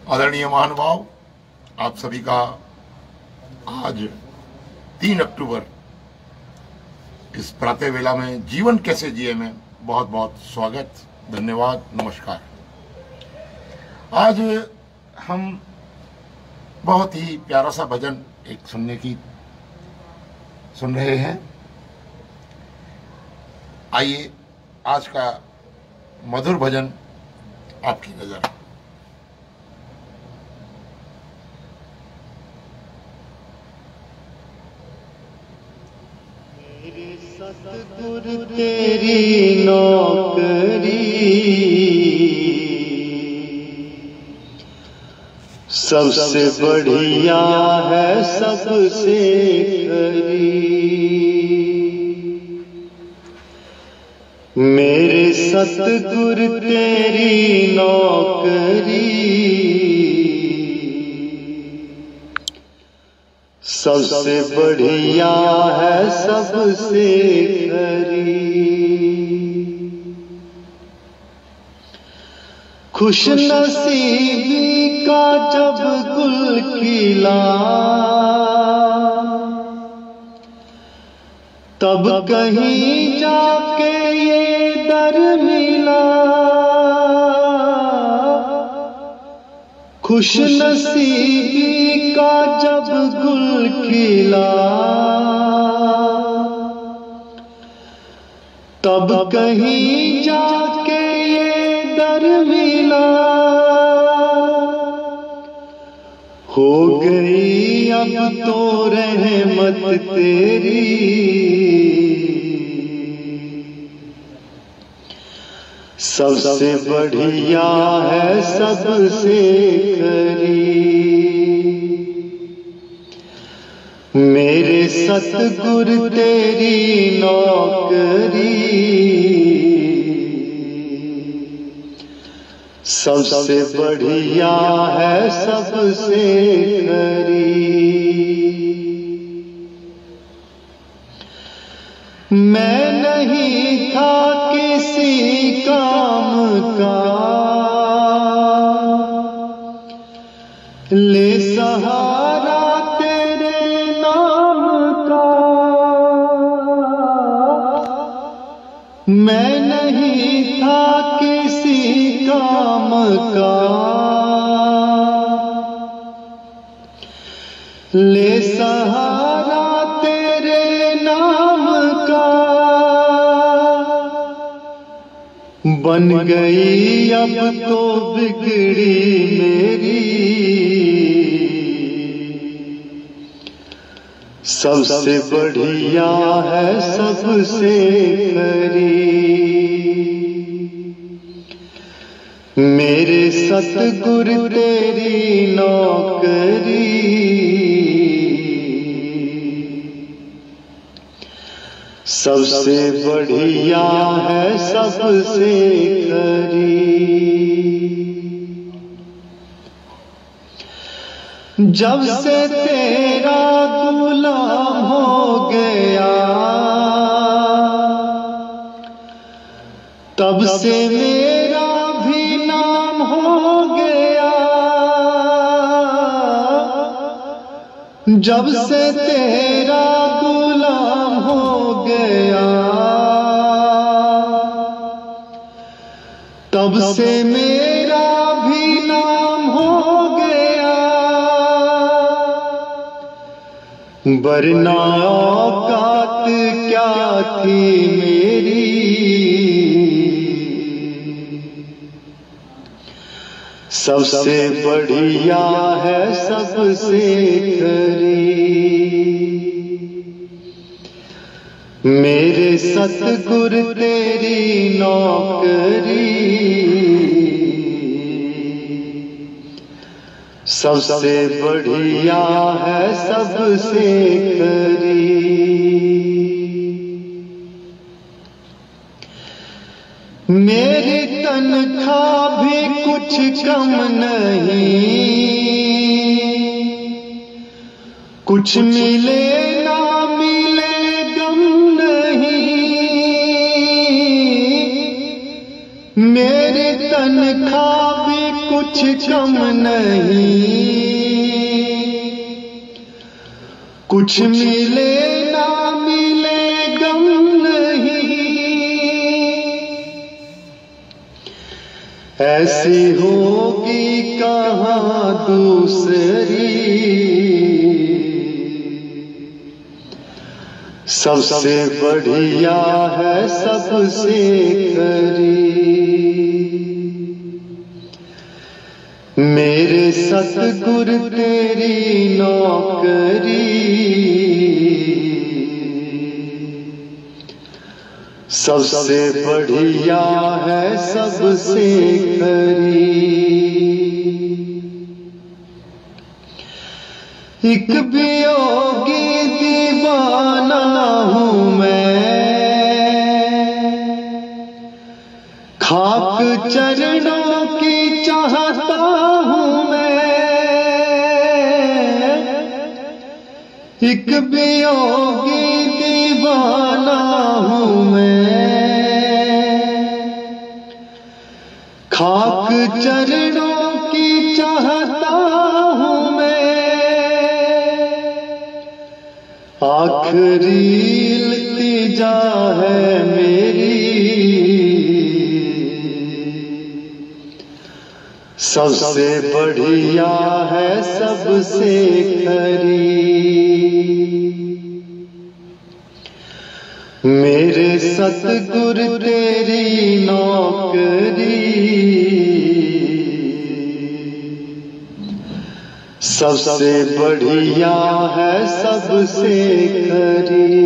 आदरणीय महानुभाव, आप सभी का आज 3 अक्टूबर इस प्रातः वेला में जीवन कैसे जिए में बहुत बहुत स्वागत, धन्यवाद, नमस्कार। आज हम बहुत ही प्यारा सा भजन एक सुन रहे हैं। आइए आज का मधुर भजन आपकी नजर। मेरे सतगुरु तेरी नौकरी सबसे बढ़िया है, सबसे खरी। मेरे सतगुरु तेरी नौकरी सबसे बढ़िया है, सबसे खरी। खुश नसीबी का जब गुल खिला, तब कहीं जाके ये दर मिला। खुश नसीबी का जब गुल खिला, तब कहीं जाके ये दर मिला। हो गई अब तो रहमत तेरी, सबसे बढ़िया है, सबसे खरी। मेरे सतगुरु तेरी नौकरी सबसे बढ़िया है, सबसे खरी। मैं नहीं था किसी काम का, ले सहारा तेरे नाम का। मैं नहीं था किसी काम का, ले सहारा तेरे नाम का। बन गई अब तो बिगड़ी मेरी, सबसे बढ़िया है, सबसे खरी। मेरे सतगुरु तेरी नौकरी सबसे बढ़िया है, सबसे खरी। जब से तेरा गुलाम हो गया, तब से मेरा भी नाम हो गया। जब से तेरा गुलाम हो गया, तब से मेरा भी नाम हो गया। वरना औकात क्या थी मेरी, सबसे बढ़िया है, सबसे खरी। मेरे सतगुरु तेरी नौकरी सबसे बढ़िया है, सबसे खरी। मेरी तनख्वाह भी कुछ कम नहीं, कुछ मिले ना मिले गम नहीं। मेरी तनख्वाह भी कुछ कुछ कम नहीं, कुछ मिले ना मिले गम नहीं, ऐसी होगी कहाँ दूसरी, सबसे बढ़िया है सबसे करीब। मेरे सतगुरु तेरी नौकरी, सबसे बढ़िया है सबसे करीब। एक वियोगी दीवाना हूँ मैं, खाक चरणों की चाहता हूँ मैं। एक वियोगी दीवाना हूँ मैं, खाक चरणों की चाहता हूँ मैं। आखिरी इल्तिजा है मेरी, सबसे बढ़िया है सबसे करीब। मेरे सतगुरु तेरी नौकरी, सबसे बढ़िया है सबसे करीब।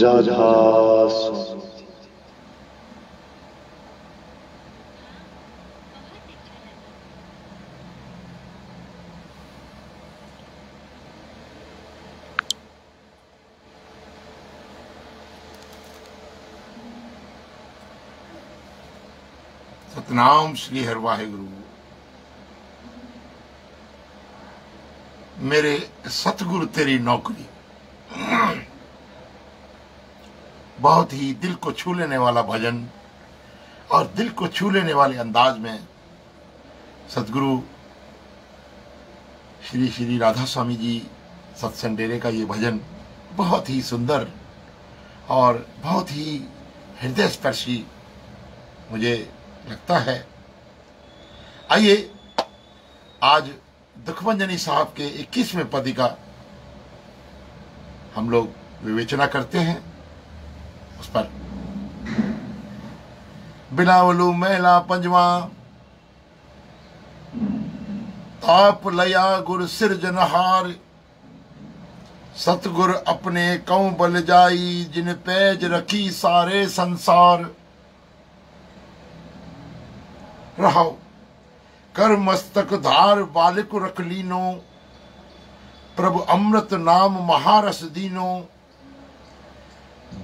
राधा सतनाम श्री हर वाहिगुरु। मेरे सतगुरु तेरी नौकरी, बहुत ही दिल को छू लेने वाला भजन और दिल को छू लेने वाले अंदाज में सतगुरु श्री श्री राधा स्वामी जी सत्संग डेरे का ये भजन बहुत ही सुंदर और बहुत ही हृदय स्पर्शी मुझे लगता है। आइए आज दुखभंजनी साहब के 21वें पदी का हम लोग विवेचना करते हैं। उस पर बिलावलू मैला पंजवा ताप लया गुर सिरजनहार, सतगुर अपने कौ बल जाई, जिन पैज रखी सारे संसार। रहो कर मस्तक धार बालिक रख लीनो, प्रभु अमृत नाम महारस दीनो।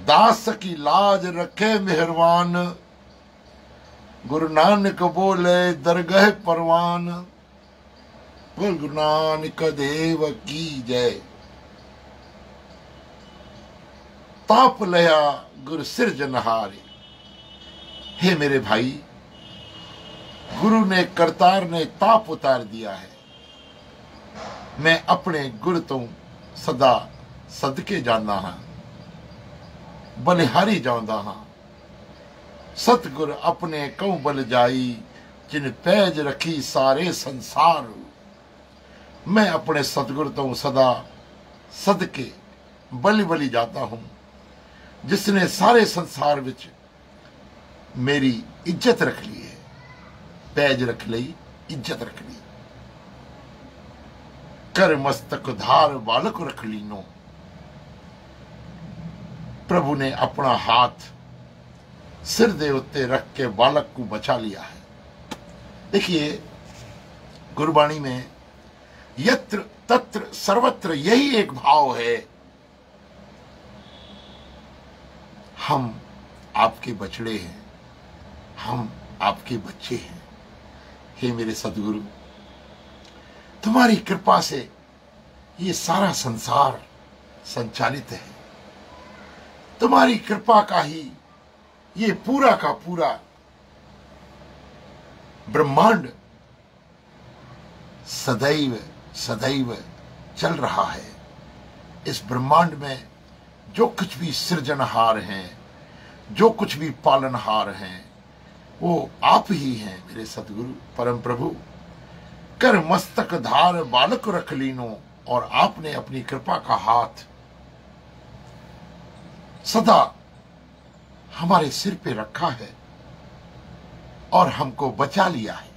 दास की लाज रखे मेहरबान, गुरु नानक बोले दरगह परवान। बोल गुरु नानक देव की जय। ताप लया गुरु सिरजनहारे। हे मेरे भाई, गुरु ने करतार ने ताप उतार दिया है। मैं अपने गुरु तो सदा सदके जाना हाँ, बलिहारी जाऊंदा हाँ। सतगुर अपने कौ बल जाई, जिन पैज रखी सारे संसार। मैं अपने सतगुरु तो सदा सदके बलि बलि जाता हूं, जिसने सारे संसार विच मेरी इज्जत रख ली है। पैज रख ली, इज्जत रख ली। कर मस्तक धार बालक रख लीनो। प्रभु ने अपना हाथ सिर दे उत्ते रख के बालक को बचा लिया है। देखिए गुरबाणी में यत्र तत्र सर्वत्र यही एक भाव है। हम आपके बछड़े हैं, हम आपके बच्चे हैं। हे मेरे सदगुरु, तुम्हारी कृपा से ये सारा संसार संचालित है। तुम्हारी कृपा का ही ये पूरा का पूरा ब्रह्मांड सदैव सदैव चल रहा है। इस ब्रह्मांड में जो कुछ भी सृजनहार हैं, जो कुछ भी पालनहार हैं, वो आप ही हैं मेरे सतगुरु परम प्रभु। कर मस्तक धार बालक रख लीनो, और आपने अपनी कृपा का हाथ सदा हमारे सिर पे रखा है और हमको बचा लिया है।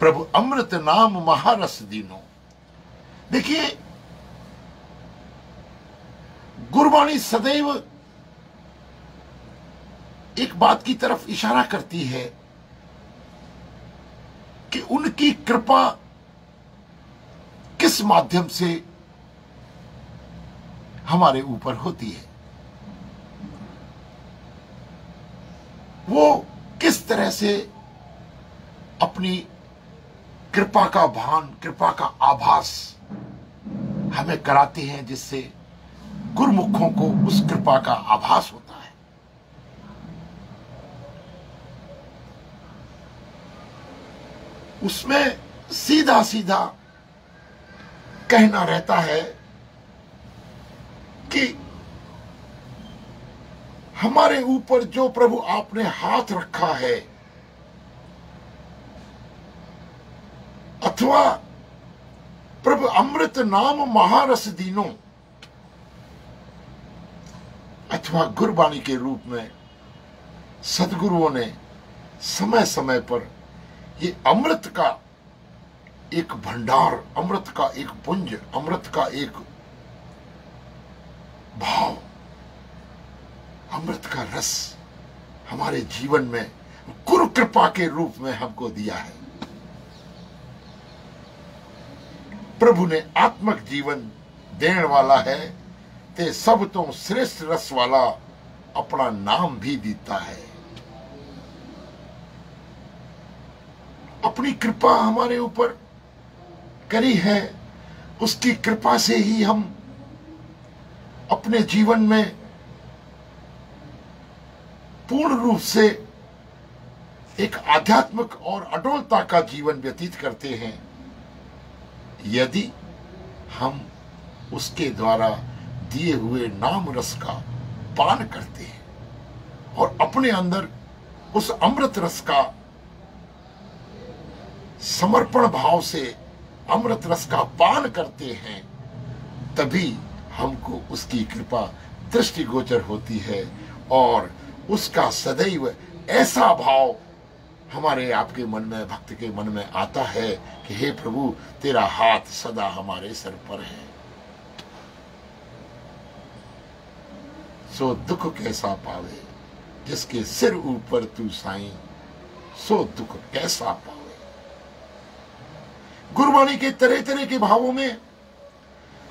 प्रभु अमृत नाम महारस दीनो। देखिए, गुरबाणी सदैव एक बात की तरफ इशारा करती है कि उनकी कृपा किस माध्यम से हमारे ऊपर होती है, वो किस तरह से अपनी कृपा का भान, कृपा का आभास हमें कराते हैं, जिससे गुरुमुखों को उस कृपा का आभास होता है। उसमें सीधा सीधा कहना रहता है कि हमारे ऊपर जो प्रभु आपने हाथ रखा है, अथवा प्रभु अमृत नाम महारस दीनो, अथवा गुरबाणी के रूप में सदगुरुओं ने समय समय पर ये अमृत का एक भंडार, अमृत का एक पुंज, अमृत का एक भाव, अमृत का रस हमारे जीवन में गुरु कृपा के रूप में हमको दिया है। प्रभु ने आत्मक जीवन देने वाला है ते सब तो श्रेष्ठ रस वाला अपना नाम भी देता है। अपनी कृपा हमारे ऊपर करी है, उसकी कृपा से ही हम अपने जीवन में पूर्ण रूप से एक आध्यात्मिक और अडोलता का जीवन व्यतीत करते हैं, यदि हम उसके द्वारा दिए हुए नाम रस का पान करते हैं और अपने अंदर उस अमृत रस का समर्पण भाव से अमृत रस का पान करते हैं, तभी हमको उसकी कृपा दृष्टिगोचर होती है और उसका सदैव ऐसा भाव हमारे आपके मन में, भक्त के मन में आता है कि हे प्रभु, तेरा हाथ सदा हमारे सर पर है। सो दुख कैसा पावे जिसके सिर ऊपर तू साईं, सो दुख कैसा पावे। गुरबाणी के तरह तरह के भावों में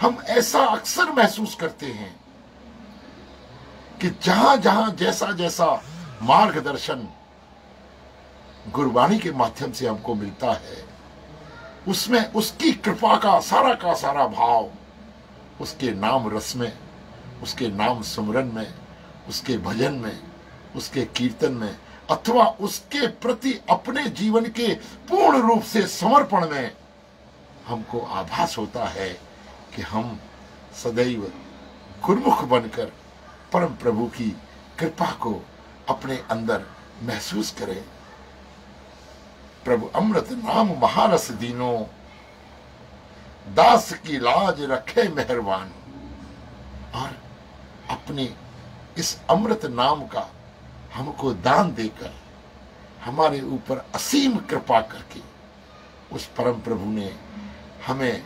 हम ऐसा अक्सर महसूस करते हैं कि जहां जहां जैसा जैसा मार्गदर्शन गुरबाणी के माध्यम से हमको मिलता है, उसमें उसकी कृपा का सारा भाव उसके नाम रस में, उसके नाम सुमरन में, उसके भजन में, उसके कीर्तन में, अथवा उसके प्रति अपने जीवन के पूर्ण रूप से समर्पण में हमको आभास होता है कि हम सदैव गुरमुख बनकर परम प्रभु की कृपा को अपने अंदर महसूस करें। प्रभु अमृत नाम महारस दीनो, दास की लाज रखे मेहरबान। और अपने इस अमृत नाम का हमको दान देकर हमारे ऊपर असीम कृपा करके उस परम प्रभु ने हमें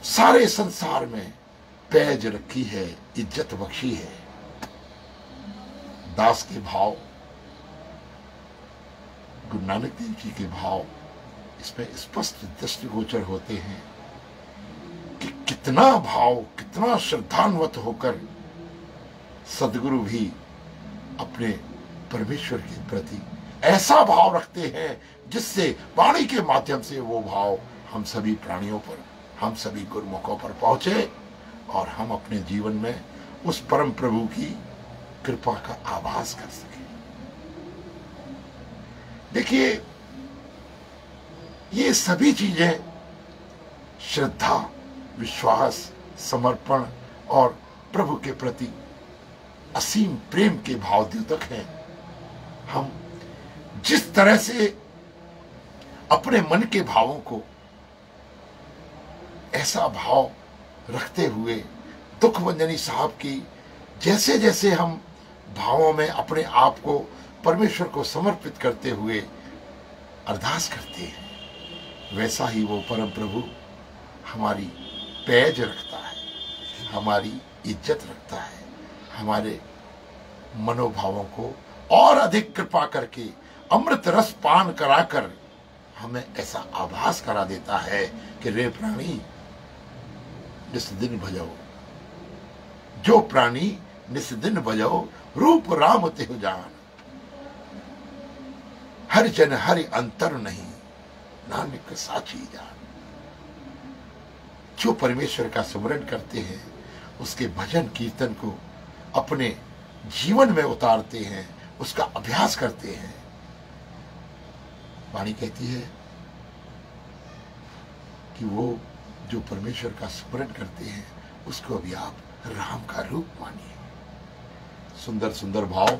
सारे संसार में पैज रखी है, इज्जत बख्शी है। दास के भाव, गुरु नानक देव जी के भाव इसमें स्पष्ट दृष्टिगोचर होते हैं कि कितना भाव, कितना श्रद्धान्वित होकर सदगुरु भी अपने परमेश्वर के प्रति ऐसा भाव रखते हैं, जिससे वाणी के माध्यम से वो भाव हम सभी प्राणियों पर, हम सभी गुरुमुखों पर पहुंचे और हम अपने जीवन में उस परम प्रभु की कृपा का आभास कर सके। देखिए, ये सभी चीजें श्रद्धा, विश्वास, समर्पण और प्रभु के प्रति असीम प्रेम के भाव द्योतक हैं। हम जिस तरह से अपने मन के भावों को ऐसा भाव रखते हुए दुखभंजनी साहब की जैसे जैसे हम भावों में अपने आप को परमेश्वर को समर्पित करते हुए अरदास करते हैं, वैसा ही वो परम प्रभु हमारी पैज रखता है, हमारी इज्जत रखता है, हमारे मनोभावों को और अधिक कृपा करके अमृत रस पान कराकर हमें ऐसा आभास करा देता है कि रे प्राणी निस दिन भजो, जो प्राणी निस दिन भजो, रूप राम तेहु जान, हर जन हरि अंतर नहीं, नानक साची जान। जो परमेश्वर का स्मरण करते हैं, उसके भजन कीर्तन को अपने जीवन में उतारते हैं, उसका अभ्यास करते हैं। वाणी कहती है कि वो जो परमेश्वर का स्मरण करते हैं, उसको अभी आप राम का रूप मानिए। सुंदर सुंदर भाव।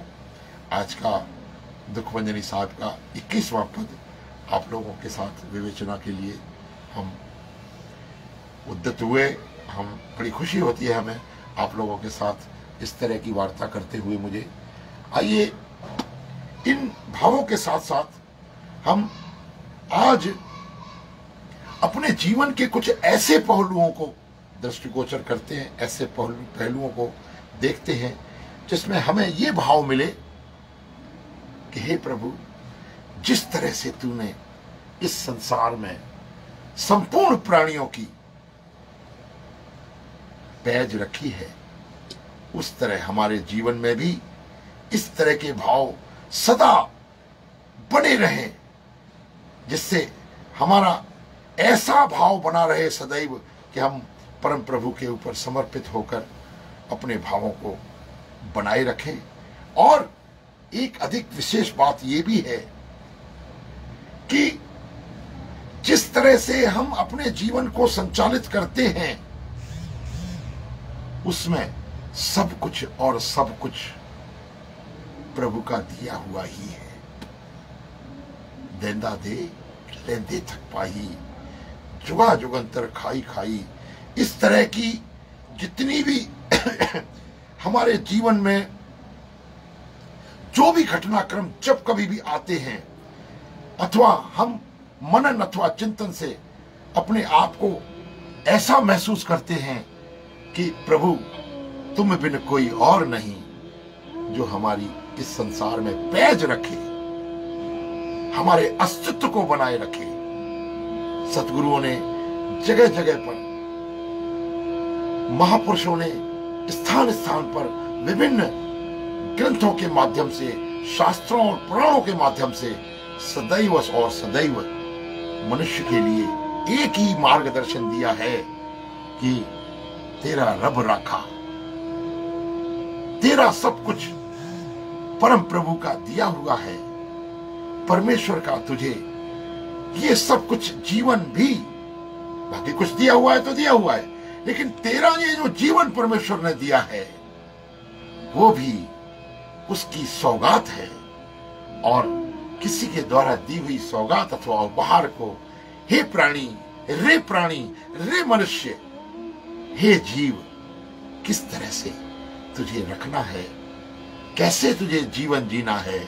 आज का दुखभंजनी साहब का 21वां पद आप लोगों के साथ विवेचना के लिए हम उद्यत हुए। हम बड़ी खुशी होती है हमें आप लोगों के साथ इस तरह की वार्ता करते हुए। मुझे आइए इन भावों के साथ साथ हम आज अपने जीवन के कुछ ऐसे पहलुओं को दृष्टिगोचर करते हैं, ऐसे पहलुओं को देखते हैं जिसमें हमें ये भाव मिले कि हे प्रभु, जिस तरह से तूने इस संसार में संपूर्ण प्राणियों की पैज रखी है, उस तरह हमारे जीवन में भी इस तरह के भाव सदा बने रहें, जिससे हमारा ऐसा भाव बना रहे सदैव कि हम परम प्रभु के ऊपर समर्पित होकर अपने भावों को बनाए रखें। और एक अधिक विशेष बात यह भी है कि जिस तरह से हम अपने जीवन को संचालित करते हैं, उसमें सब कुछ और सब कुछ प्रभु का दिया हुआ ही है। देंदा दे लेंदे थक पाही, जुगा जुगंतर खाई खाई। इस तरह की जितनी भी हमारे जीवन में जो भी घटनाक्रम जब कभी भी आते हैं, अथवा हम मनन अथवा चिंतन से अपने आप को ऐसा महसूस करते हैं कि प्रभु तुम बिन कोई और नहीं, जो हमारी इस संसार में पैज रखे, हमारे अस्तित्व को बनाए रखे। सतगुरुओं ने जगह जगह पर, महापुरुषों ने स्थान स्थान पर विभिन्न ग्रंथों के माध्यम से, शास्त्रों और पुराणों के माध्यम से सदैव और सदैव मनुष्य के लिए एक ही मार्गदर्शन दिया है कि तेरा रब राखा, तेरा सब कुछ परम प्रभु का दिया हुआ है। परमेश्वर का तुझे ये सब कुछ जीवन भी, बाकी कुछ दिया हुआ है तो दिया हुआ है, लेकिन तेरा ये जो जीवन परमेश्वर ने दिया है वो भी उसकी सौगात है। और किसी के द्वारा दी हुई सौगात अथवा उपहार को, हे प्राणी, रे मनुष्य, हे जीव, किस तरह से तुझे रखना है, कैसे तुझे जीवन जीना है,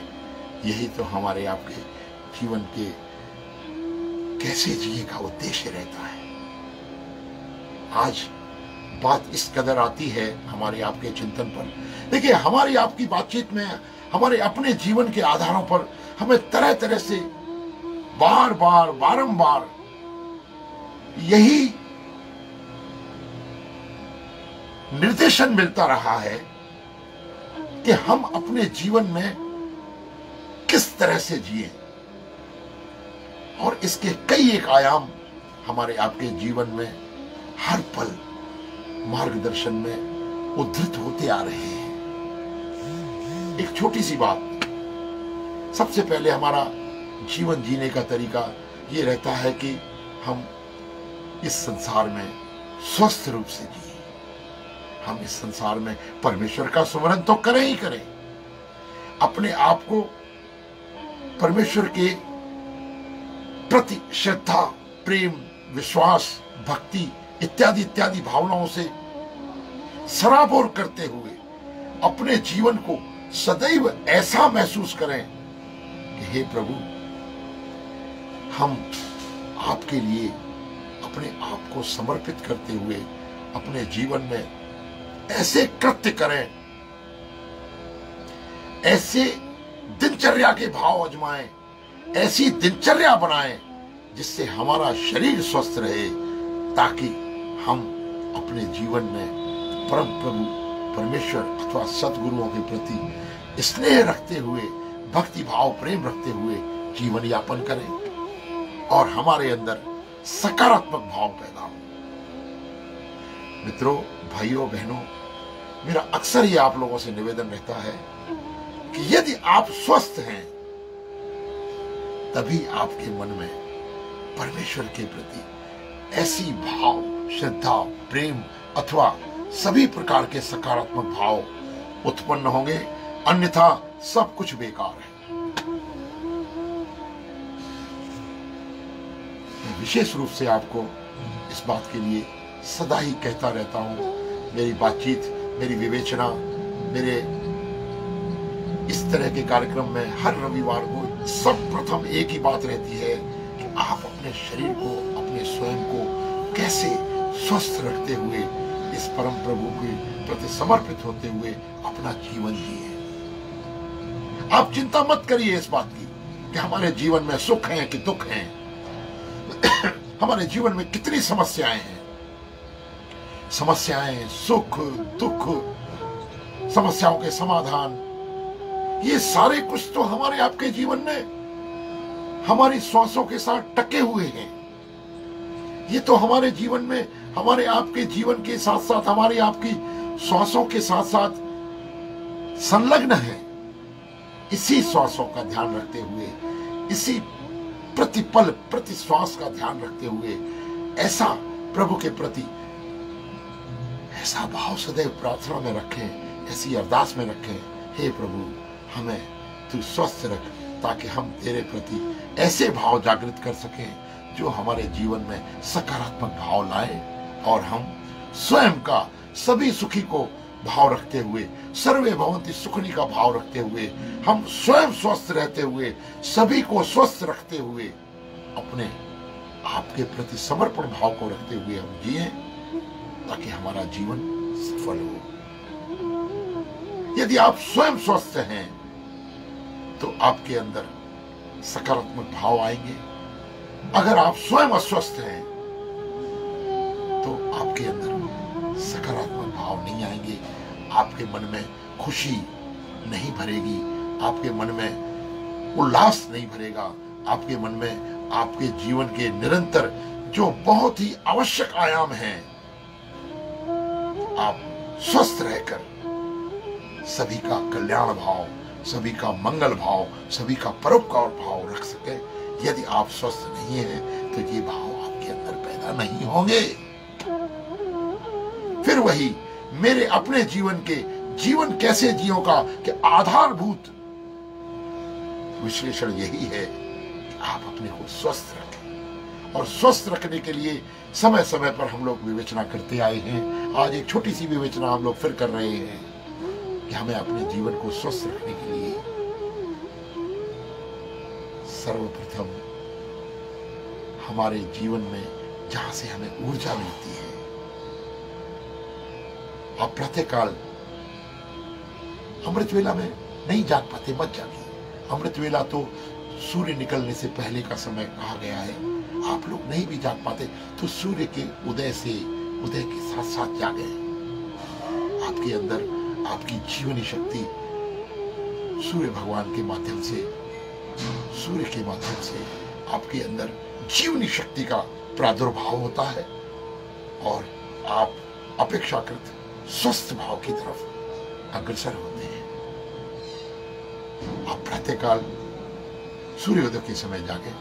यही तो हमारे आपके जीवन के कैसे जिए का उद्देश्य रहता है। आज बात इस कदर आती है हमारे आपके चिंतन पर। देखिए, हमारी आपकी बातचीत में हमारे अपने जीवन के आधारों पर हमें तरह तरह से बार बार बारंबार यही निर्देशन मिलता रहा है कि हम अपने जीवन में किस तरह से जिए, और इसके कई एक आयाम हमारे आपके जीवन में हर पल मार्गदर्शन में उद्धृत होते आ रहे हैं। एक छोटी सी बात, सबसे पहले हमारा जीवन जीने का तरीका ये रहता है कि हम इस संसार में स्वस्थ रूप से जिए। हम इस संसार में परमेश्वर का स्मरण तो करें ही करें, अपने आप को परमेश्वर के प्रति श्रद्धा, प्रेम, विश्वास, भक्ति इत्यादि इत्यादि भावनाओं से सराबोर करते हुए अपने जीवन को सदैव ऐसा महसूस करें कि हे प्रभु, हम आपके लिए अपने आप को समर्पित करते हुए अपने जीवन में ऐसे कृत्य करें, ऐसे दिनचर्या के भाव आजमाएं, ऐसी दिनचर्या बनाएं जिससे हमारा शरीर स्वस्थ रहे, ताकि हम अपने जीवन में परम प्रभु परमेश्वर अथवा सद्गुरुओं के प्रति स्नेह रखते हुए, भक्ति भाव, प्रेम रखते हुए जीवन यापन करें और हमारे अंदर सकारात्मक भाव पैदा हो। मित्रों, भाइयों, बहनों, मेरा अक्सर ही आप लोगों से निवेदन रहता है कि यदि आप स्वस्थ हैं तभी आपके मन में परमेश्वर के प्रति ऐसी भाव, श्रद्धा, प्रेम अथवा सभी प्रकार के सकारात्मक भाव उत्पन्न होंगे, अन्यथा सब कुछ बेकार है। मैं विशेष रूप से आपको इस बात के लिए सदा ही कहता रहता हूं। मेरी बातचीत, मेरी विवेचना, मेरे इस तरह के कार्यक्रम में हर रविवार को सर्वप्रथम एक ही बात रहती है कि आप अपने शरीर को, अपने स्वयं को कैसे स्वस्थ रखते हुए, इस परम प्रभु के प्रति समर्पित होते हुए अपना जीवन जिए। आप चिंता मत करिए इस बात की कि हमारे जीवन में सुख है कि दुख है, हमारे जीवन में कितनी समस्याएं हैं। समस्याएं, सुख, दुख, समस्याओं के समाधान, ये सारे कुछ तो हमारे आपके जीवन में हमारी श्वासों के साथ टके हुए हैं। ये तो हमारे जीवन में, हमारे आपके जीवन के साथ साथ हमारे आपकी श्वासों के साथ साथ संलग्न है। इसी श्वासों का ध्यान रखते हुए, इसी प्रतिपल प्रति श्वास का ध्यान रखते हुए ऐसा प्रभु के प्रति ऐसा भाव सदैव प्रार्थना में रखें, ऐसी अरदास में रखें, हे प्रभु, हमें तू स्वस्थ रख, ताकि हम तेरे प्रति ऐसे भाव जागृत कर सकें जो हमारे जीवन में सकारात्मक भाव लाए और हम स्वयं का सभी सुखी को भाव रखते हुए, सर्वे भवन्ति सुखिनी का भाव रखते हुए, हम स्वयं स्वस्थ रहते हुए, सभी को स्वस्थ रखते हुए, अपने आपके प्रति समर्पण भाव को रखते हुए हम जिए, ताकि हमारा जीवन सफल हो। यदि आप स्वयं स्वस्थ हैं तो आपके अंदर सकारात्मक भाव आएंगे। अगर आप स्वयं अस्वस्थ हैं तो आपके अंदर सकारात्मक भाव नहीं आएंगे, आपके मन में खुशी नहीं भरेगी, आपके मन में उल्लास नहीं भरेगा, आपके मन में आपके जीवन के निरंतर जो बहुत ही आवश्यक आयाम हैं, आप स्वस्थ रहकर सभी का कल्याण भाव, सभी का मंगल भाव, सभी का परोपकार भाव रख सके। यदि आप स्वस्थ नहीं हैं तो ये भाव आपके अंदर पैदा नहीं होंगे। फिर वही मेरे अपने जीवन के जीवन कैसे जियो का कि आधारभूत विश्लेषण यही है कि आप अपने को स्वस्थ रखें, और स्वस्थ रखने के लिए समय समय पर हम लोग विवेचना करते आए हैं। आज एक छोटी सी विवेचना हम लोग फिर कर रहे हैं कि हमें अपने जीवन को स्वस्थ रखने के लिए सर्वप्रथम हमारे जीवन में जहां से हमें ऊर्जा मिलती है, आप प्रातःकाल अमृत वेला में नहीं जाग पाते, मत जागिए। अमृत वेला तो सूर्य निकलने से पहले का समय कहा गया है। आप लोग नहीं भी जाग पाते तो सूर्य के उदय के साथ साथ जागे। आपके अंदर आपकी जीवनी शक्ति सूर्य भगवान के माध्यम से, सूर्य के माध्यम से आपके अंदर जीवनी शक्ति का प्रादुर्भाव होता है और आप अपेक्षाकृत स्वस्थ भाव की तरफ अग्रसर होते हैं। आप प्रातःकाल सूर्योदय के समय जागे।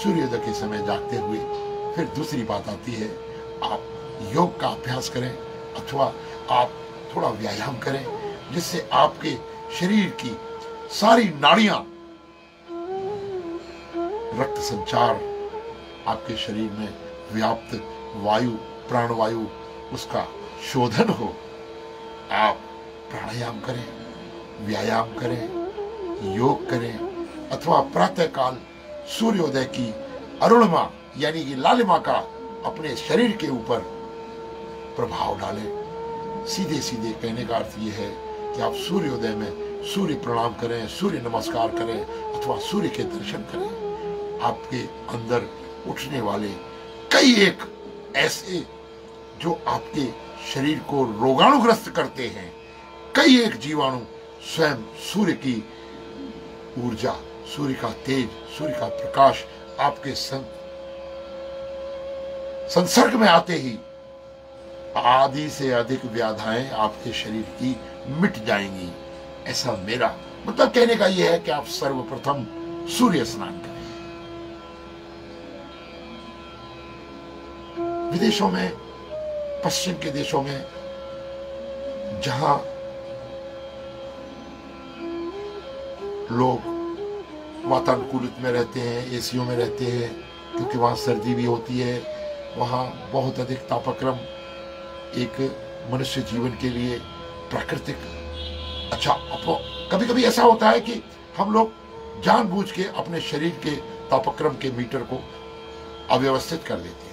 सूर्योदय के समय जागते हुए फिर दूसरी बात आती है, आप योग का अभ्यास करें अथवा आप थोड़ा व्यायाम करें, जिससे आपके शरीर की सारी नाड़ियां, रक्त संचार आपके शरीर में व्याप्त वायु, प्राणवायु, उसका शोधन हो। आप प्राणायाम करें, व्यायाम करें, योग करें अथवा प्रातःकाल सूर्योदय की अरुणिमा यानी कि लालिमा का अपने शरीर के ऊपर प्रभाव डालें। सीधे सीधे कहने का अर्थ यह है कि आप सूर्योदय में सूर्य प्रणाम करें, सूर्य नमस्कार करें अथवा सूर्य के दर्शन करें। आपके अंदर उठने वाले कई एक ऐसे जो आपके शरीर को रोगाणुग्रस्त करते हैं, कई एक जीवाणु स्वयं सूर्य की ऊर्जा, सूर्य का तेज, सूर्य का प्रकाश आपके संसर्ग में आते ही आधी से अधिक व्याधाएं आपके शरीर की मिट जाएंगी। ऐसा मेरा मतलब कहने का यह है कि आप सर्वप्रथम सूर्य स्नान करें। विदेशों में, पश्चिम के देशों में, जहां लोग वातानुकूलित में रहते हैं, एसियों में रहते हैं, क्योंकि वहां सर्दी भी होती है, वहां बहुत अधिक तापक्रम एक मनुष्य जीवन के लिए प्राकृतिक अच्छा। कभी कभी ऐसा होता है कि हम लोग जानबूझ के अपने शरीर के तापक्रम के मीटर को अव्यवस्थित कर देते हैं।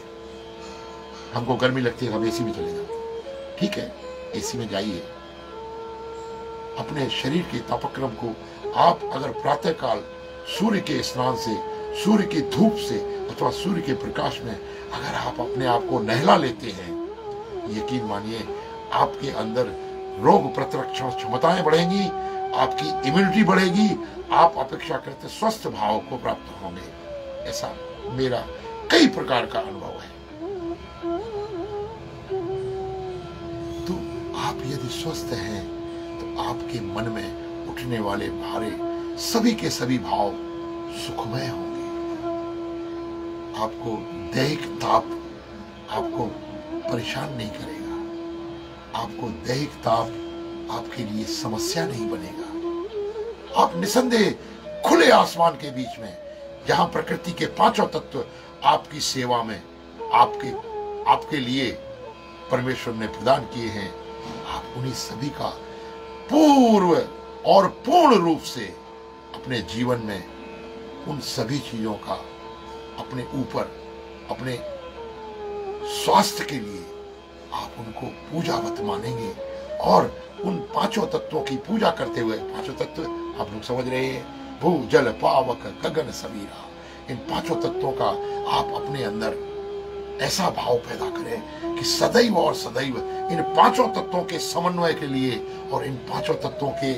हमको गर्मी लगती है, हम एसी में चले जाते हैं। ठीक है, एसी में जाइए, अपने शरीर के तापक्रम को आप अगर प्रातःकाल सूर्य के स्नान से, सूर्य की धूप से अथवा सूर्य के प्रकाश में अगर आप अपने आप को नहला लेते हैं, यकीन मानिए आपके अंदर रोग प्रतिरक्षण क्षमताएं बढ़ेंगी, आपकी इम्यूनिटी बढ़ेगी, आप अपेक्षाकृत स्वस्थ भाव को प्राप्त होंगे। ऐसा मेरा कई प्रकार का अनुभव है। तो आप यदि स्वस्थ हैं तो आपके मन में उठने वाले भारे सभी के सभी भाव सुखमय होंगे। आपको दैहिक ताप आपको परेशान नहीं करेगा। आपको दैहिक ताप आपके लिए समस्या नहीं बनेगा। आप निसंदेह खुले आसमान के बीच में, जहां प्रकृति के पांचों तत्व आपकी सेवा में आपके लिए परमेश्वर ने प्रदान किए हैं, आप उन्हीं सभी का पूर्व और पूर्ण रूप से अपने जीवन में उन सभी चीजों का अपने ऊपर, अपने स्वास्थ्य के लिए आप उनको पूजावत मानेंगे। और उन पांचों तत्वों की पूजा करते हुए, पांचों तत्व आप लोग समझ रहे हैं, भू जल पावक गगन समीरा, इन पांचों तत्वों का आप अपने अंदर ऐसा भाव पैदा करें कि सदैव और सदैव इन पांचों तत्वों के समन्वय के लिए और इन पांचों तत्वों के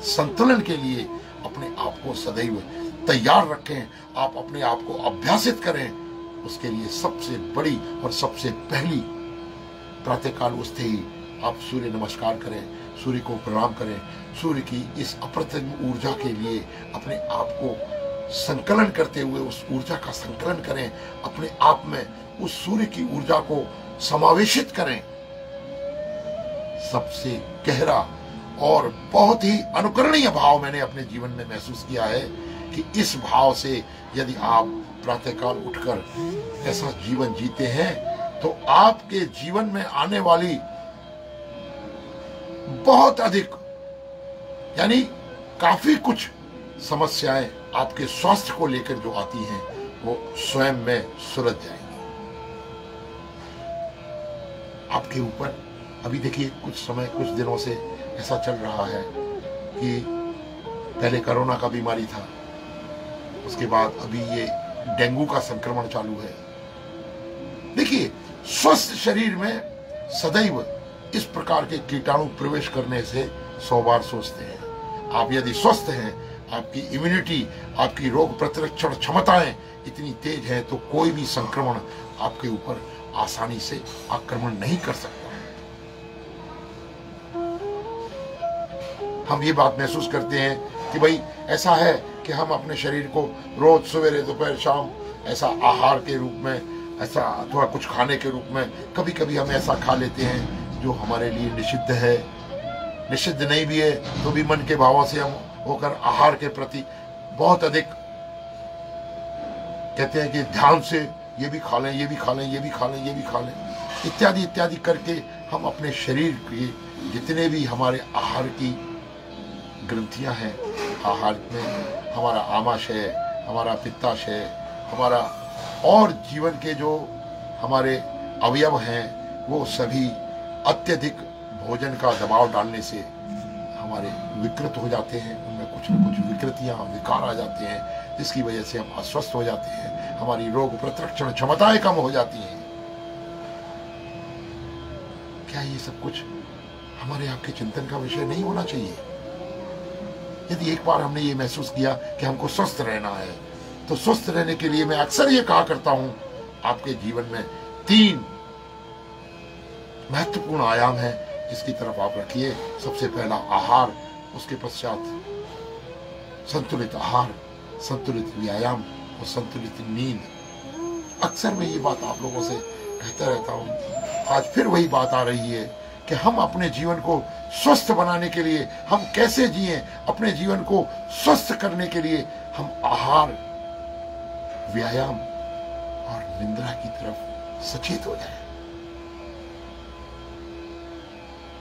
संतुलन के लिए अपने आप को सदैव तैयार रखें। आप अपने आप को अभ्यासित करें। उसके लिए सबसे बड़ी और सबसे पहली प्रातःकाल उठते ही आप सूर्य नमस्कार करें, सूर्य को प्रणाम करें। सूर्य की इस अप्रतिम ऊर्जा के लिए अपने आप को संकलन करते हुए उस ऊर्जा का संकलन करें, अपने आप में उस सूर्य की ऊर्जा को समावेशित करें। सबसे गहरा और बहुत ही अनुकरणीय भाव मैंने अपने जीवन में महसूस किया है कि इस भाव से यदि आप प्रातःकाल उठकर ऐसा जीवन जीते हैं तो आपके जीवन में आने वाली बहुत अधिक यानी काफी कुछ समस्याएं आपके स्वास्थ्य को लेकर जो आती हैं वो स्वयं में सुलझ जाएंगी। आपके ऊपर अभी देखिए कुछ दिनों से ऐसा चल रहा है कि पहले कोरोना का बीमारी था, उसके बाद अभी ये डेंगू का संक्रमण चालू है। देखिए, स्वस्थ शरीर में सदैव इस प्रकार के कीटाणु प्रवेश करने से 100 बार सोचते हैं। आप यदि स्वस्थ हैं, आपकी इम्यूनिटी, आपकी रोग प्रतिरक्षण क्षमताएं इतनी तेज है तो कोई भी संक्रमण आपके ऊपर आसानी से आक्रमण नहीं कर सकता। हम ये बात महसूस करते हैं कि भाई ऐसा है कि हम अपने शरीर को रोज सवेरे दोपहर शाम ऐसा आहार के रूप में, ऐसा अथवा कुछ खाने के रूप में कभी कभी हम ऐसा खा लेते हैं जो हमारे लिए निषिद्ध है। निषिद्ध नहीं भी है तो भी मन के भावों से हम होकर आहार के प्रति बहुत अधिक कहते हैं कि ध्यान से ये भी खा लें, ये भी खा लें, ये भी खा लें, ये भी खा लें, इत्यादि इत्यादि करके हम अपने शरीर के जितने भी हमारे आहार की ग्रंथियां हैं, आहार में हमारा आमाशय, हमारा पित्ताशय, हमारा और जीवन के जो हमारे अवयव हैं वो सभी अत्यधिक भोजन का दबाव डालने से हमारे विकृत हो जाते हैं। उनमें कुछ न कुछ विकृतियां, विकार आ जाते हैं, जिसकी वजह से हम अस्वस्थ हो जाते हैं, हमारी रोग प्रतिरक्षण क्षमताएं कम हो जाती हैं। क्या ये सब कुछ हमारे आपके चिंतन का विषय नहीं होना चाहिए? यदि एक बार हमने ये महसूस किया कि हमको स्वस्थ रहना है, तो स्वस्थ रहने के लिए मैं अक्सर ये कहा करता हूं, आपके जीवन में 3 महत्वपूर्ण आयाम है जिसकी तरफ आप रखिए। सबसे पहला आहार, उसके पश्चात संतुलित आहार, संतुलित व्यायाम और संतुलित नींद। अक्सर मैं ये बात आप लोगों से कहता रहता हूं, आज फिर वही बात आ रही है कि हम अपने जीवन को स्वस्थ बनाने के लिए हम कैसे जिएं, अपने जीवन को स्वस्थ करने के लिए हम आहार, व्यायाम और निद्रा की तरफ सचेत हो जाएं।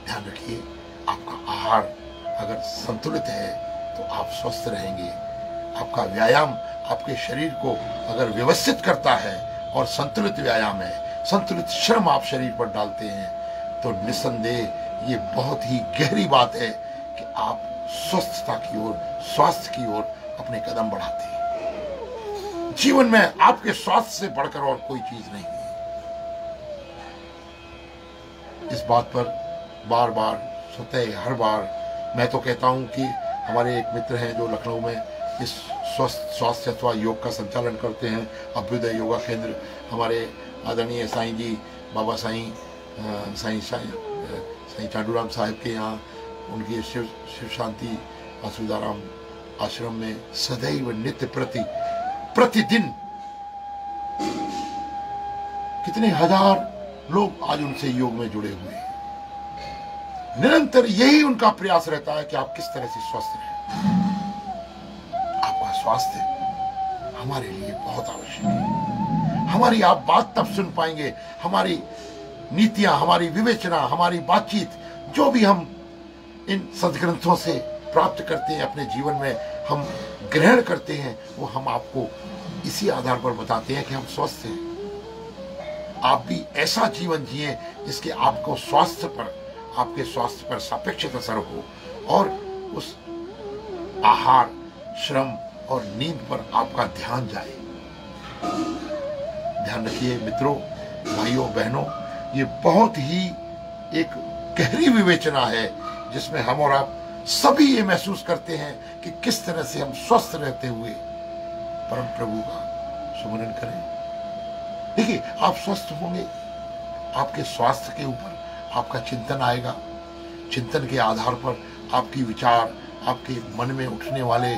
ध्यान रखिए, आपका आहार अगर संतुलित है तो आप स्वस्थ रहेंगे। आपका व्यायाम आपके शरीर को अगर व्यवस्थित करता है और संतुलित व्यायाम है, संतुलित श्रम आप शरीर पर डालते हैं, तो निस्संदेह ये बहुत ही गहरी बात है कि आप स्वस्थता की ओर, स्वास्थ्य की ओर अपने कदम बढ़ाते हैं। जीवन में आपके स्वास्थ्य से बढ़कर और कोई चीज नहीं है। इस बात पर बार बार स्वतः हर बार मैं तो कहता हूं कि हमारे एक मित्र हैं जो लखनऊ में इस स्वास्थ्य अथवा योग का संचालन करते हैं, अभ्युदय योगा केंद्र। हमारे आदरणीय साईं जी, बाबा साईं चांडूराम साहिब के यहाँ उनकी शिव शांति आसुदाराम आश्रम में सदैव नित्य प्रतिदिन कितने हजार लोग आज उनसे योग में जुड़े हुए हैं। निरंतर यही उनका प्रयास रहता है कि आप किस तरह से स्वस्थ रहें। आपका स्वास्थ्य हमारे लिए बहुत आवश्यक है। हमारी आप बात तब सुन पाएंगे, हमारी नीतियां, हमारी विवेचना, हमारी बातचीत, जो भी हम इन सदग्रंथों से प्राप्त करते हैं, अपने जीवन में हम ग्रहण करते हैं, वो हम आपको इसी आधार पर बताते हैं कि हम स्वस्थ हैं। आप भी ऐसा जीवन जिए जिसके आपको स्वास्थ्य पर, आपके स्वास्थ्य पर सापेक्षिक असर हो और उस आहार, श्रम और नींद पर आपका ध्यान जाए। ध्यान रखिए मित्रों, भाइयों, बहनों, ये बहुत ही एक गहरी विवेचना है जिसमें हम और आप सभी ये महसूस करते हैं कि किस तरह से हम स्वस्थ रहते हुए परम प्रभु का सुमिरन करें। देखिए, आप स्वस्थ होंगे, आपके स्वास्थ्य के ऊपर आपका चिंतन आएगा। चिंतन के आधार पर आपकी विचार, आपके मन में उठने वाले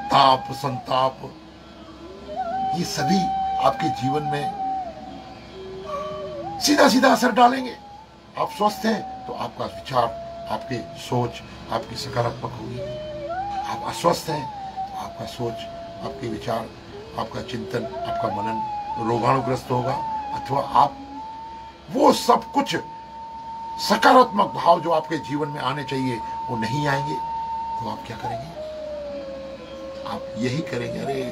ताप, संताप, ये सभी आपके जीवन में सीधा सीधा असर डालेंगे। आप स्वस्थ हैं तो आपका विचार, आपकी सोच आपकी सकारात्मक होगी। आप अस्वस्थ हैं तो आपका सोच, आपके विचार, आपका चिंतन, आपका मनन रोगाणुग्रस्त होगा, अथवा आप वो सब कुछ सकारात्मक भाव जो आपके जीवन में आने चाहिए वो नहीं आएंगे। तो आप क्या करेंगे? आप यही करेंगे, अरे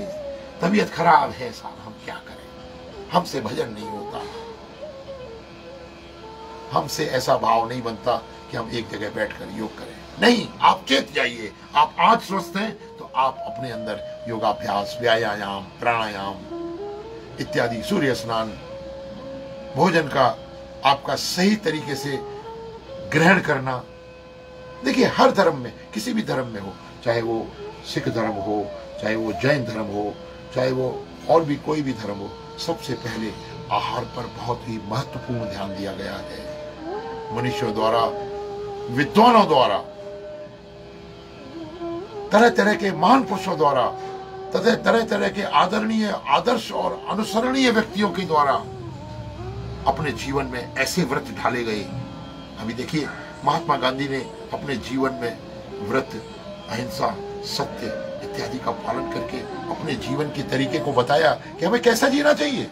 तबीयत खराब है साहब, हम क्या करें, हमसे भजन नहीं होता, हमसे ऐसा भाव नहीं बनता कि हम एक जगह बैठकर योग करें। नहीं, आप चेत जाइए। आप आज स्वस्थ हैं तो आप अपने अंदर योगाभ्यास, व्यायाम, प्राणायाम इत्यादि, सूर्य स्नान, भोजन का आपका सही तरीके से ग्रहण करना। देखिए, हर धर्म में, किसी भी धर्म में हो, चाहे वो सिख धर्म हो, चाहे वो जैन धर्म हो, चाहे वो और भी कोई भी धर्म हो, सबसे पहले आहार पर बहुत ही महत्वपूर्ण ध्यान दिया गया है। मनुष्यों द्वारा, विद्वानों द्वारा तरह तरह के महान पुरुषों द्वारा तथा तरह तरह के आदरणीय आदर्श और अनुसरणीय व्यक्तियों के द्वारा अपने जीवन में ऐसे व्रत ढाले गए। अभी देखिए, महात्मा गांधी ने अपने जीवन में व्रत, अहिंसा, सत्य इत्यादि का पालन करके अपने जीवन के तरीके को बताया कि हमें कैसा जीना चाहिए।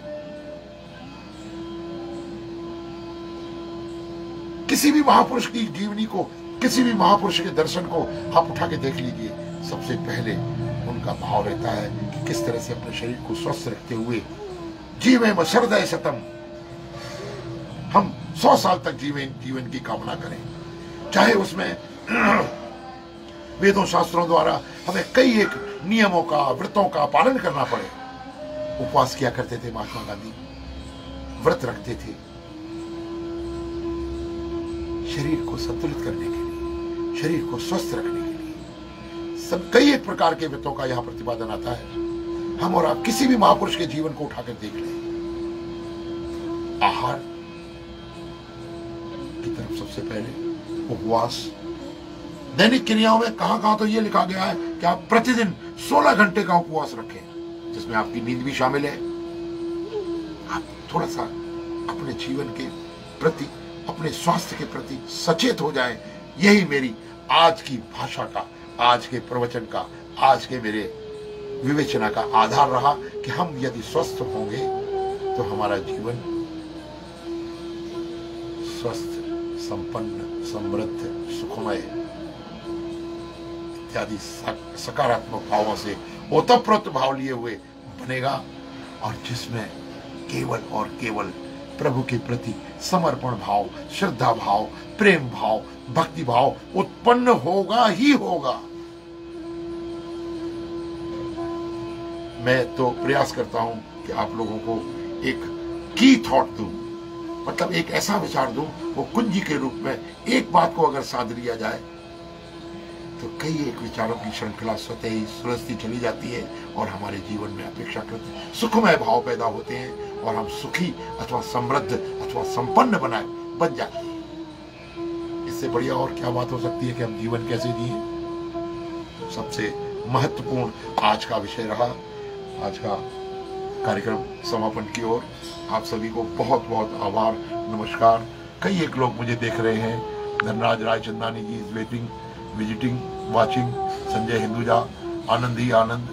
किसी भी महापुरुष की जीवनी को, किसी भी महापुरुष के दर्शन को आप उठा के देख लीजिए, सबसे पहले उनका भाव रहता है कि किस तरह से अपने शरीर को स्वस्थ रखते हुए जीवे मशरदय शतम, हम 100 साल तक जीवन की कामना करें, चाहे उसमें वेदों शास्त्रों द्वारा हमें कई एक नियमों का, व्रतों का पालन करना पड़े। उपवास किया करते थे महात्मा गांधी, व्रत रखते थे शरीर को संतुलित करने के लिए, शरीर को स्वस्थ रखने के लिए। सब कई एक प्रकार के व्रतों का यहां प्रतिपादन आता है। हम और आप किसी भी महापुरुष के जीवन को उठाकर देख लें, आहार की तरफ सबसे पहले उपवास, दैनिक क्रियाओं में कहां तो ये लिखा गया है कि आप प्रतिदिन 16 घंटे का उपवास रखें, जिसमें आपकी नींद भी शामिल है। आप थोड़ा सा अपने जीवन के प्रति, अपने स्वास्थ्य के प्रति सचेत हो जाएं। यही मेरी आज की भाषा का, आज के प्रवचन का, आज के मेरे विवेचना का आधार रहा कि हम यदि स्वस्थ होंगे तो हमारा जीवन स्वस्थ, संपन्न, समृद्ध, सुखमय इत्यादि सकारात्मक भावों से ओतप्रोत भाव लिए हुए बनेगा, और जिसमें केवल और केवल प्रभु के प्रति समर्पण भाव, श्रद्धा भाव, प्रेम भाव, भक्ति भाव उत्पन्न होगा ही होगा। मैं तो प्रयास करता हूं कि आप लोगों को एक की थॉट दूं, मतलब एक ऐसा विचार दूं, वो कुंजी के रूप में एक बात को अगर साध लिया जाए तो कई एक विचारों की श्रृंखला स्वतः ही सुलझती चली जाती है और हमारे जीवन में अपेक्षाकृत सुखमय भाव पैदा होते हैं और हम सुखी अथवा समृद्ध अथवा संपन्न बन जाते हैं। इससे बढ़िया और क्या बात हो सकती है कि हम जीवन कैसे जिए। सबसे महत्वपूर्ण आज का विषय रहा। आज का कार्यक्रम समापन की ओर आप सभी को बहुत बहुत आभार, नमस्कार। कई एक लोग मुझे देख रहे हैं, Dhanraj Raichandani ji is waiting, visiting, watching, Sanjay Hinduja, Anand ही आनंद,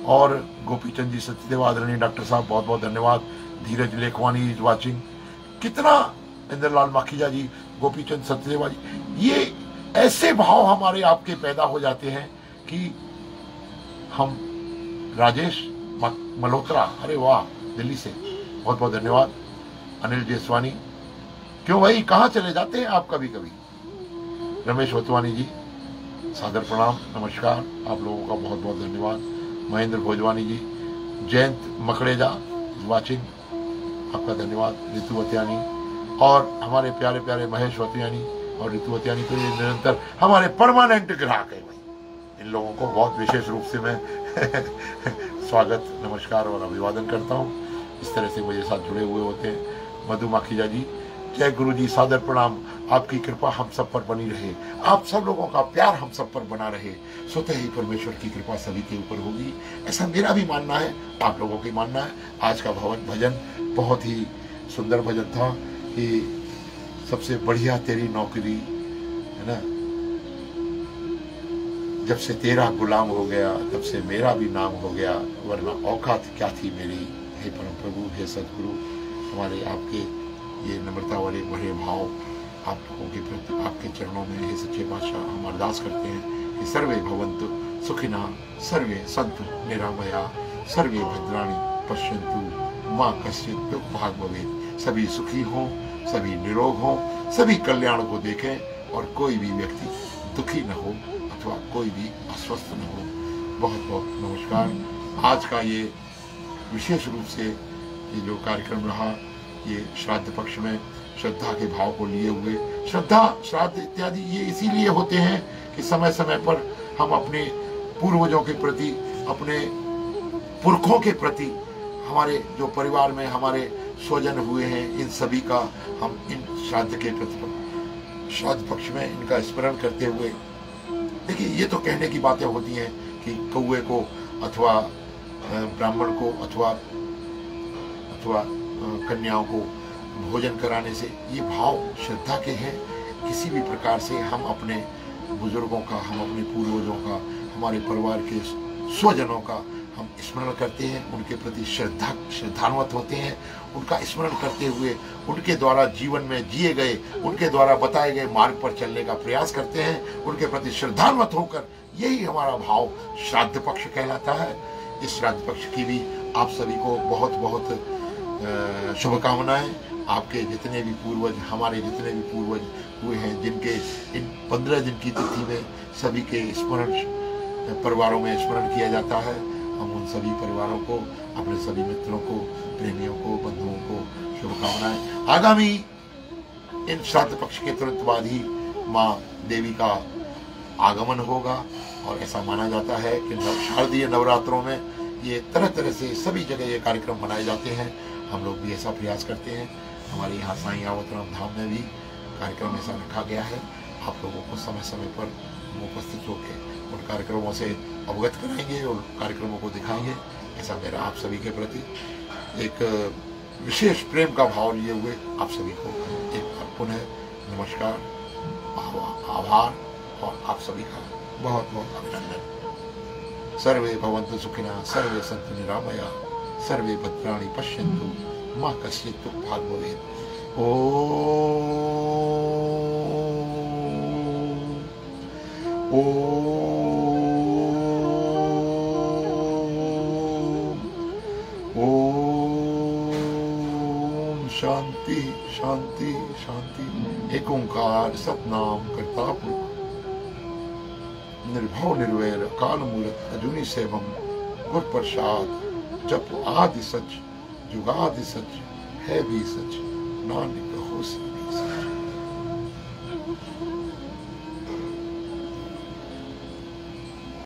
और गोपीचंद जी सत्यदेव, आदरणीय डॉक्टर साहब बहुत बहुत धन्यवाद। धीरज लेखवानी इज वाचिंग, कितना, इंद्रलाल माखीजा जी, गोपीचंद सत्यदेवा जी, ये ऐसे भाव हमारे आपके पैदा हो जाते हैं कि हम, राजेश मल्होत्रा, अरे वाह, दिल्ली से बहुत बहुत धन्यवाद। अनिल जेसवानी, क्यों भाई कहाँ चले जाते हैं आप कभी कभी। रमेश वतवानी जी, सादर प्रणाम, नमस्कार, आप लोगों का बहुत बहुत धन्यवाद। महेंद्र भोजवानी जी, जयंत मकड़ेजा वाचिंग, आपका धन्यवाद। ऋतु वत्यानी और हमारे प्यारे प्यारे महेश वत्यानी और ऋतु वत्यानी, तो ये निरंतर हमारे परमानेंट ग्राहक है भाई। इन लोगों को बहुत विशेष रूप से मैं स्वागत, नमस्कार और अभिवादन करता हूँ। इस तरह से मेरे साथ जुड़े हुए होते हैं। मधु माखीजा जी, जय गुरु जी, सादर प्रणाम। आपकी कृपा हम सब पर बनी रहे, आप सब लोगों का प्यार हम सब पर बना रहे, स्वतः ही परमेश्वर की कृपा सभी के ऊपर होगी, ऐसा मेरा भी मानना है, आप लोगों की मानना है। आज का भजन बहुत ही सुंदर भजन था कि सबसे बढ़िया तेरी नौकरी है ना, जब से तेरा गुलाम हो गया तब से मेरा भी नाम हो गया, वरना औकात क्या थी मेरी। हे परम प्रभु, हे सदगुरु, हमारे आपके ये नम्रता वाले बड़े भाव आप लोगों के प्रति आपके चरणों में हे सच्चे बादशाह हम अरदास करते हैं कि सर्वे भवन्तु सुखिनः, सर्वे सन्तु निरामया, सर्वे भद्राणि पश्यन्तु मां कश्चित् दुःखभाग् भवेत्। सभी सुखी हों, सभी निरोग हों, सभी कल्याण को देखें और कोई भी व्यक्ति दुखी न हो अथवा कोई भी अस्वस्थ न हो। बहुत बहुत नमस्कार। आज का ये विशेष रूप से ये जो कार्यक्रम रहा, ये श्राद्ध पक्ष में श्रद्धा के भाव को लिए हुए, श्रद्धा, श्राद्ध इत्यादि ये इसीलिए होते हैं कि समय समय पर हम अपने पूर्वजों के प्रति, अपने पुरखों के प्रति, हमारे जो परिवार में हमारे स्वजन हुए हैं, इन सभी का हम इन श्राद्ध के प्रति, श्राद्ध पक्ष में इनका स्मरण करते हुए देखिए, ये तो कहने की बातें होती हैं कि कौए को अथवा ब्राह्मण को अथवा कन्याओं को भोजन कराने से ये भाव श्रद्धा के हैं। किसी भी प्रकार से हम अपने बुजुर्गों का, हम अपने पूर्वजों का, हमारे परिवार के स्वजनों का हम स्मरण करते हैं, उनके प्रति श्रद्धान्वित होते हैं, उनका स्मरण करते हुए उनके द्वारा जीवन में जिए गए, उनके द्वारा बताए गए मार्ग पर चलने का प्रयास करते हैं, उनके प्रति श्रद्धान्वित होकर। यही हमारा भाव श्राद्ध पक्ष कहलाता है। इस श्राद्ध पक्ष की भी आप सभी को बहुत बहुत शुभकामनाएं। आपके जितने भी पूर्वज, हमारे जितने भी पूर्वज हुए हैं, जिनके इन 15 दिन की तिथि में सभी के स्मरण, परिवारों में स्मरण किया जाता है, हम उन सभी परिवारों को, अपने सभी मित्रों को, प्रेमियों को, बंधुओं को शुभकामनाएं। आगामी इन श्राद्ध पक्ष के तुरंत बाद ही माँ देवी का आगमन होगा और ऐसा माना जाता है कि शारदीय नवरात्रों में ये तरह तरह से सभी जगह ये कार्यक्रम मनाए जाते हैं। हम लोग भी ऐसा प्रयास करते हैं। हमारे यहाँ साईं आवतराम धाम में भी कार्यक्रम ऐसा रखा गया है। आप लोगों को समय समय पर उपस्थित होकर उन कार्यक्रमों से अवगत कराएंगे और कार्यक्रमों को दिखाएंगे। ऐसा मेरा आप सभी के प्रति एक विशेष प्रेम का भाव लिए हुए आप सभी को एक पुनः नमस्कार, आभार और आप सभी का बहुत बहुत अभिनंदन। सर्वे भवन्तु सुखिनः, सर्वे सन्तु निरामया, सर्वे भद्राणि पश्यन्तु, मा कश्चित् दुःखभाग् भवेत्। ओम शांति शांति शांति। एक ओंकार सतनाम करता पुरुष, निर्भव निर्वैर अकाल मूलत अजूनी सेवम, गुर प्रसाद जप आदि सच जुगादि सच है भी सच, नानक होसी।